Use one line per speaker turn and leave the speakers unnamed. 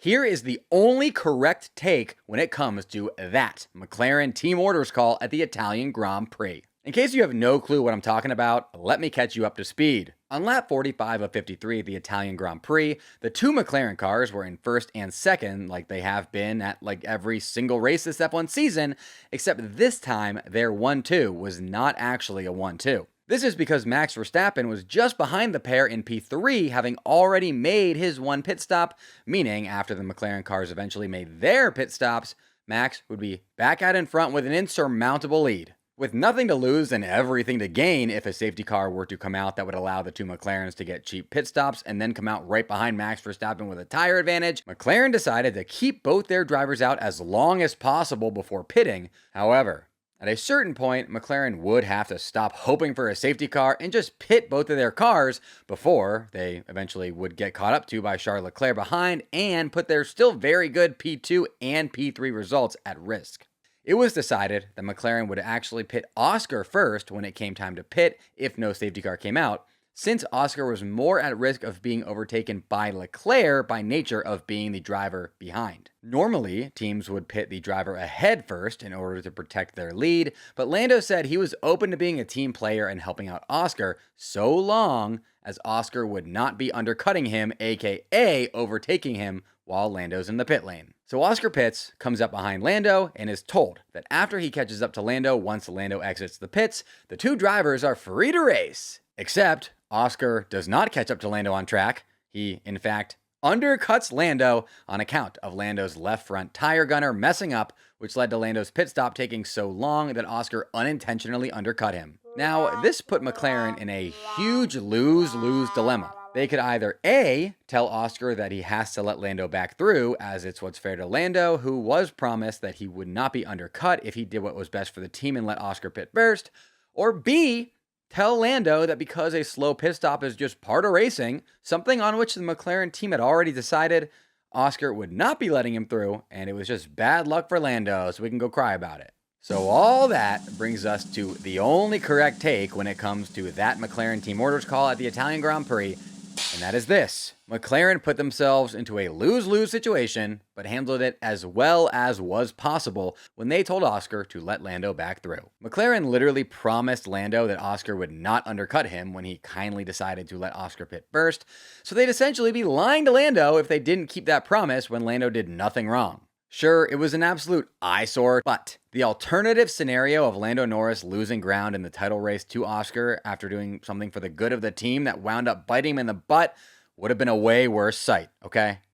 Here is the only correct take when it comes to that McLaren team orders call at the Italian Grand Prix. In case you have no clue what I'm talking about, let me catch you up to speed. On lap 45 of 53 at the Italian Grand Prix, the two McLaren cars were in first and second like they have been at like every single race this F1 season, except this time their 1-2 was not actually a 1-2. This is because Max Verstappen was just behind the pair in P3, having already made his one pit stop, meaning after the McLaren cars eventually made their pit stops, Max would be back out in front with an insurmountable lead. With nothing to lose and everything to gain if a safety car were to come out that would allow the two McLarens to get cheap pit stops and then come out right behind Max Verstappen with a tire advantage, McLaren decided to keep both their drivers out as long as possible before pitting. However, at a certain point, McLaren would have to stop hoping for a safety car and just pit both of their cars before they eventually would get caught up to by Charles Leclerc behind and put their still very good P2 and P3 results at risk. It was decided that McLaren would actually pit Oscar first when it came time to pit if no safety car came out, since Oscar was more at risk of being overtaken by Leclerc by nature of being the driver behind. Normally, teams would pit the driver ahead first in order to protect their lead, but Lando said he was open to being a team player and helping out Oscar so long as Oscar would not be undercutting him, aka overtaking him while Lando's in the pit lane. So Oscar pits, comes up behind Lando, and is told that after he catches up to Lando once Lando exits the pits, the two drivers are free to race. Except Oscar does not catch up to Lando on track. He, in fact, undercuts Lando on account of Lando's left front tire gunner messing up, which led to Lando's pit stop taking so long that Oscar unintentionally undercut him. Now, this put McLaren in a huge lose-lose dilemma. They could either A, tell Oscar that he has to let Lando back through, as it's what's fair to Lando, who was promised that he would not be undercut if he did what was best for the team and let Oscar pit first, or B, tell Lando that because a slow pit stop is just part of racing, something on which the McLaren team had already decided, Oscar would not be letting him through, and it was just bad luck for Lando, so we can go cry about it. So all that brings us to the only correct take when it comes to that McLaren team orders call at the Italian Grand Prix, and that is this. McLaren put themselves into a lose-lose situation, but handled it as well as was possible when they told Oscar to let Lando back through. McLaren literally promised Lando that Oscar would not undercut him when he kindly decided to let Oscar pit first, so they'd essentially be lying to Lando if they didn't keep that promise when Lando did nothing wrong. Sure, it was an absolute eyesore, but the alternative scenario of Lando Norris losing ground in the title race to Oscar after doing something for the good of the team that wound up biting him in the butt would have been a way worse sight, okay?